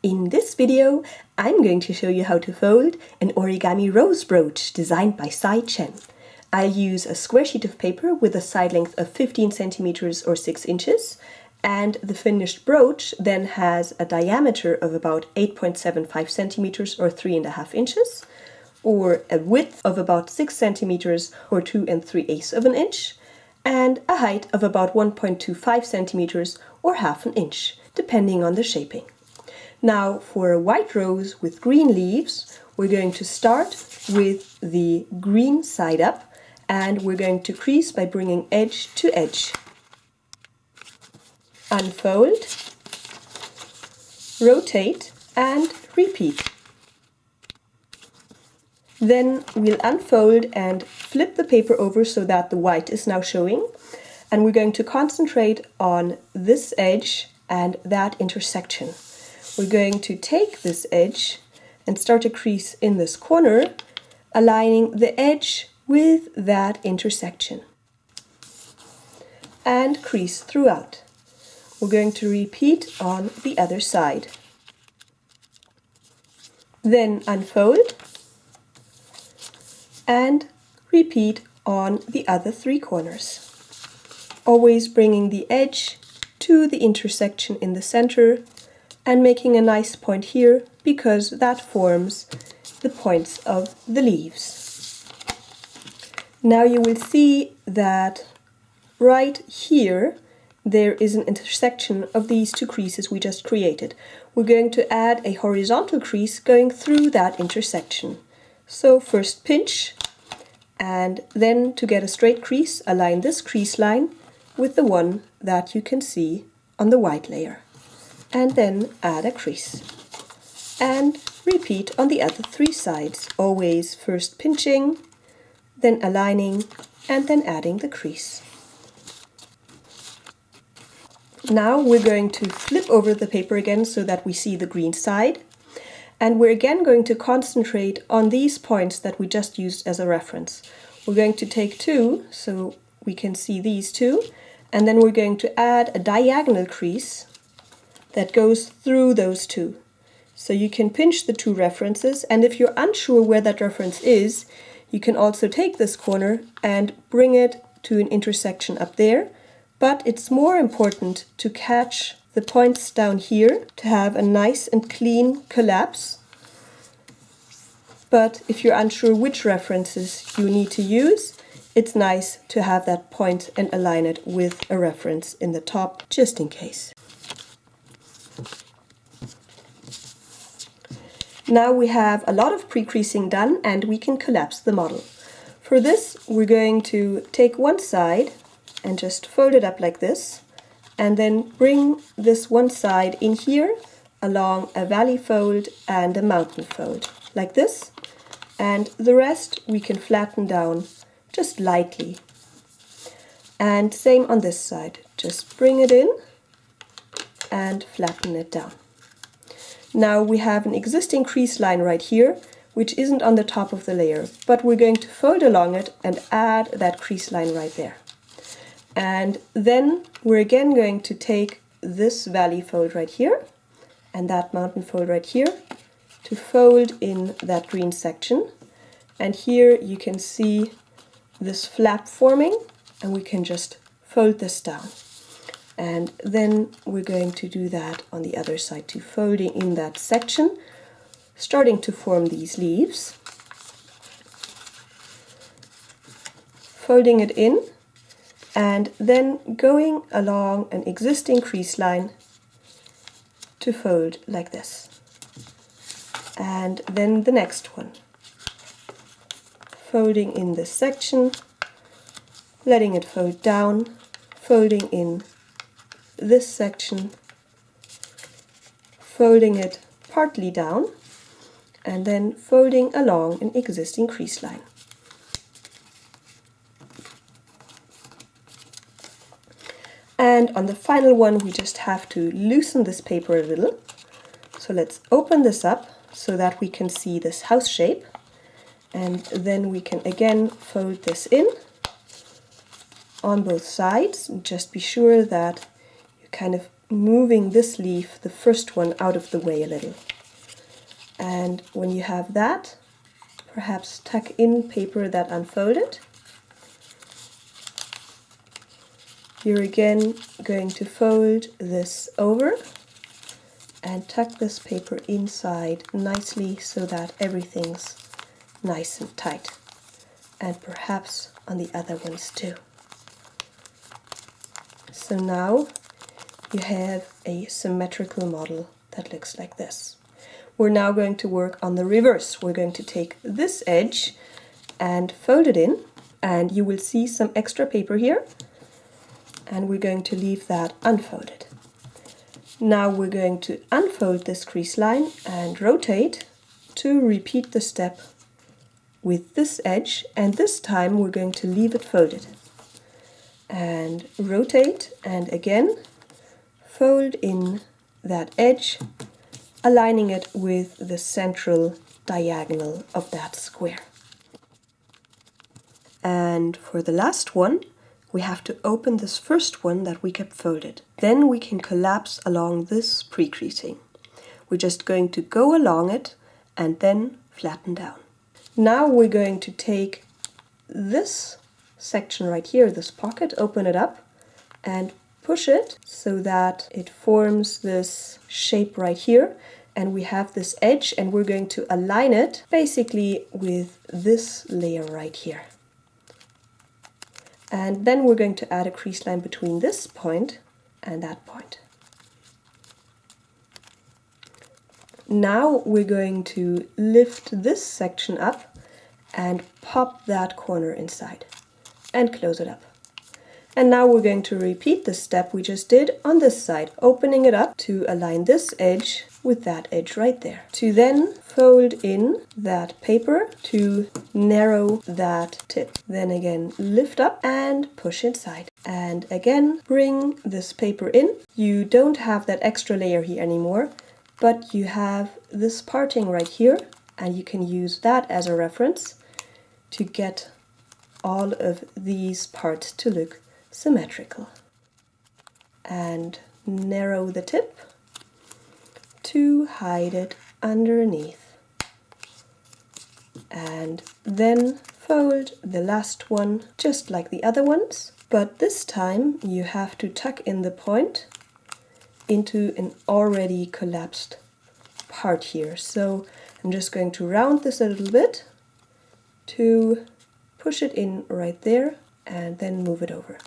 In this video, I'm going to show you how to fold an origami rose brooch designed by Sy Chen. I'll use a square sheet of paper with a side length of 15 centimeters or 6 inches, and the finished brooch then has a diameter of about 8.75 centimeters or 3.5 inches, or a width of about 6 centimeters or 2 3/8 of an inch, and a height of about 1.25 centimeters or half an inch, depending on the shaping. Now for a white rose with green leaves, we're going to start with the green side up, and we're going to crease by bringing edge to edge. Unfold, rotate and repeat. Then we'll unfold and flip the paper over so that the white is now showing, and we're going to concentrate on this edge and that intersection. We're going to take this edge and start a crease in this corner, aligning the edge with that intersection, and crease throughout. We're going to repeat on the other side. Then unfold and repeat on the other 3 corners, always bringing the edge to the intersection in the center and making a nice point here, because that forms the points of the leaves. Now you will see that right here there is an intersection of these 2 creases we just created. We're going to add a horizontal crease going through that intersection. So first pinch, and then to get a straight crease, align this crease line with the one that you can see on the white layer, and then add a crease. And repeat on the other 3 sides, always first pinching, then aligning, and then adding the crease. Now we're going to flip over the paper again so that we see the green side, and we're again going to concentrate on these points that we just used as a reference. We're going to take 2, so we can see these 2, and then we're going to add a diagonal crease that goes through those 2. So you can pinch the 2 references, and if you're unsure where that reference is, you can also take this corner and bring it to an intersection up there. But it's more important to catch the points down here to have a nice and clean collapse. But if you're unsure which references you need to use, it's nice to have that point and align it with a reference in the top, just in case. Now we have a lot of pre-creasing done, and we can collapse the model. For this, we're going to take one side and just fold it up like this, and then bring this one side in here along a valley fold and a mountain fold, like this, and the rest we can flatten down just lightly. And same on this side, just bring it in and flatten it down. Now we have an existing crease line right here, which isn't on the top of the layer, but we're going to fold along it and add that crease line right there. And then we're again going to take this valley fold right here and that mountain fold right here to fold in that green section. And here you can see this flap forming, and we can just fold this down. And then we're going to do that on the other side too, folding in that section, starting to form these leaves, folding it in, and then going along an existing crease line to fold like this. And then the next one, folding in this section, letting it fold down, folding in this section, folding it partly down, and then folding along an existing crease line. And on the final one, we just have to loosen this paper a little. So let's open this up so that we can see this house shape. And then we can again fold this in on both sides. Just be sure that you kind of moving this leaf, the first one, out of the way a little. And when you have that, perhaps tuck in paper that unfolded. You're again going to fold this over and tuck this paper inside nicely so that everything's nice and tight. And perhaps on the other ones too. So now you have a symmetrical model that looks like this. We're now going to work on the reverse. We're going to take this edge and fold it in, and you will see some extra paper here, and we're going to leave that unfolded. Now we're going to unfold this crease line and rotate to repeat the step with this edge, and this time we're going to leave it folded. And rotate, and again fold in that edge, aligning it with the central diagonal of that square. And for the last one, we have to open this first one that we kept folded. Then we can collapse along this pre-creasing. We're just going to go along it and then flatten down. Now we're going to take this section right here, this pocket, open it up and push it so that it forms this shape right here, and we have this edge, and we're going to align it basically with this layer right here. And then we're going to add a crease line between this point and that point. Now we're going to lift this section up and pop that corner inside and close it up. And now we're going to repeat the step we just did on this side, opening it up to align this edge with that edge right there. To then fold in that paper to narrow that tip. Then again lift up and push inside. And again bring this paper in. You don't have that extra layer here anymore, but you have this parting right here, and you can use that as a reference to get all of these parts to look symmetrical. And narrow the tip to hide it underneath. And then fold the last one just like the other ones, but this time you have to tuck in the point into an already collapsed part here. So I'm just going to round this a little bit to push it in right there and then move it over.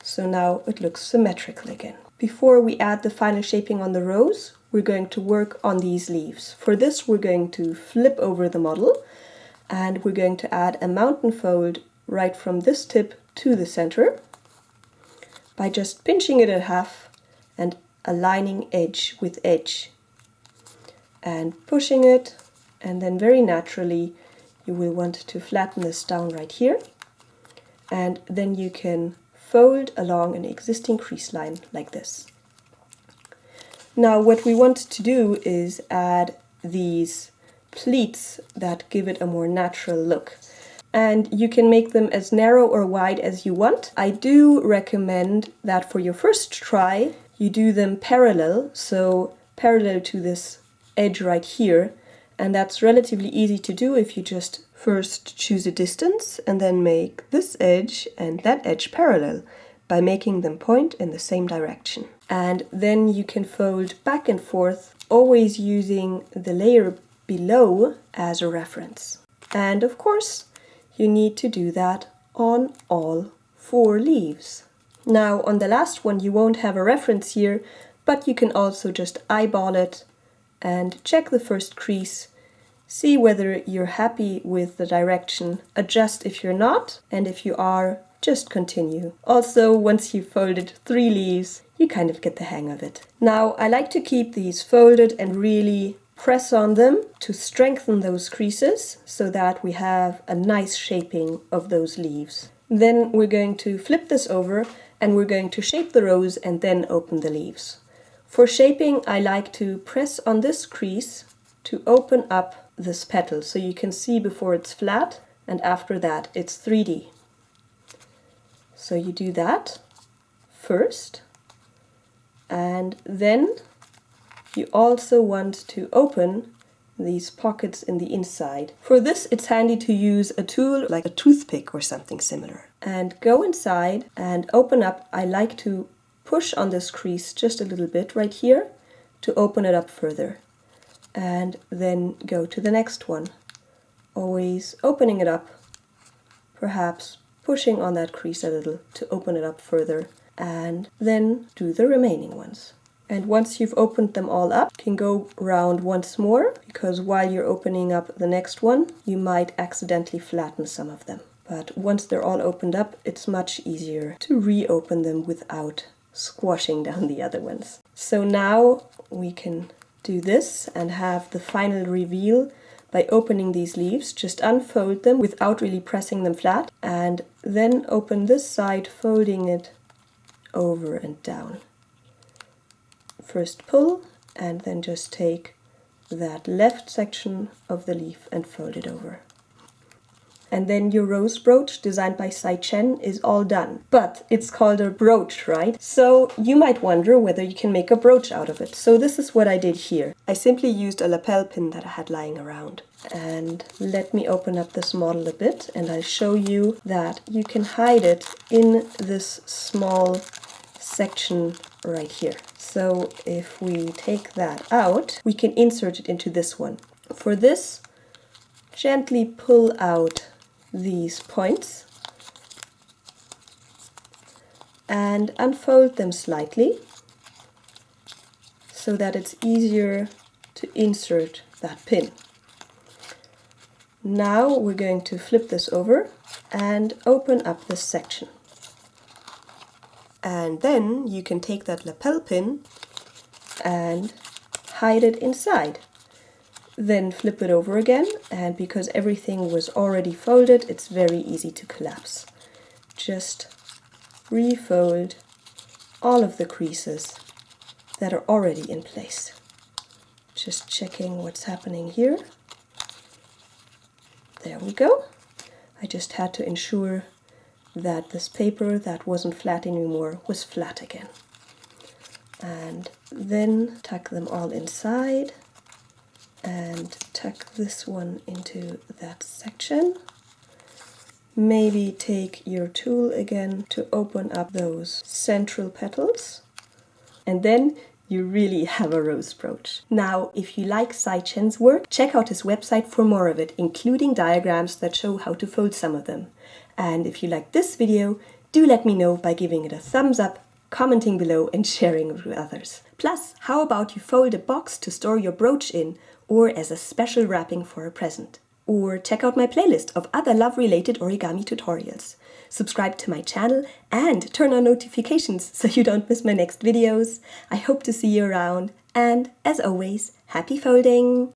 So now it looks symmetrical again. Before we add the final shaping on the rose, we're going to work on these leaves. For this we're going to flip over the model, and we're going to add a mountain fold right from this tip to the center by just pinching it in half and aligning edge with edge and pushing it, and then very naturally you will want to flatten this down right here, and then you can fold along an existing crease line like this. Now what we want to do is add these pleats that give it a more natural look. And you can make them as narrow or wide as you want. I do recommend that for your first try you do them parallel, so parallel to this edge right here, and that's relatively easy to do if you just first choose a distance and then make this edge and that edge parallel by making them point in the same direction. And then you can fold back and forth, always using the layer below as a reference. And of course, you need to do that on all 4 leaves. Now on the last one you won't have a reference here, but you can also just eyeball it and check the first crease, see whether you're happy with the direction, adjust if you're not, and if you are, just continue. Also, once you've folded 3 leaves, you kind of get the hang of it. Now, I like to keep these folded and really press on them to strengthen those creases so that we have a nice shaping of those leaves. Then we're going to flip this over and we're going to shape the rose and then open the leaves. For shaping, I like to press on this crease to open up this petal so you can see before it's flat, and after that it's 3D. So you do that first, And then you also want to open these pockets in the inside. For this, it's handy to use a tool like a toothpick or something similar. And go inside and open up. I like to push on this crease just a little bit right here to open it up further. And then go to the next one. Always opening it up, perhaps pushing on that crease a little to open it up further, and then do the remaining ones. And once you've opened them all up, you can go round once more, because while you're opening up the next one, you might accidentally flatten some of them. But once they're all opened up, it's much easier to reopen them without squashing down the other ones. So now we can do this and have the final reveal by opening these leaves. Just unfold them without really pressing them flat, and then open this side, folding it over and down. First pull, and then just take that left section of the leaf and fold it over. And then your rose brooch, designed by Sy Chen, is all done. But it's called a brooch, right? So you might wonder whether you can make a brooch out of it. So this is what I did here. I simply used a lapel pin that I had lying around. And let me open up this model a bit, and I'll show you that you can hide it in this small section right here. So if we take that out, we can insert it into this one. For this, gently pull out these points and unfold them slightly so that it's easier to insert that pin. Now we're going to flip this over and open up this section. And then you can take that lapel pin and hide it inside. Then flip it over again, and because everything was already folded, it's very easy to collapse. Just refold all of the creases that are already in place. Just checking what's happening here. There we go. I just had to ensure that this paper that wasn't flat anymore was flat again. And then tuck them all inside and tuck this one into that section. Maybe take your tool again to open up those central petals, and then you really have a rose brooch. Now, if you like Sy Chen's work, check out his website for more of it, including diagrams that show how to fold some of them. And if you like this video, do let me know by giving it a thumbs up, commenting below, and sharing it with others. Plus, how about you fold a box to store your brooch in, or as a special wrapping for a present? Or check out my playlist of other love-related origami tutorials. Subscribe to my channel and turn on notifications so you don't miss my next videos. I hope to see you around, and as always, happy folding!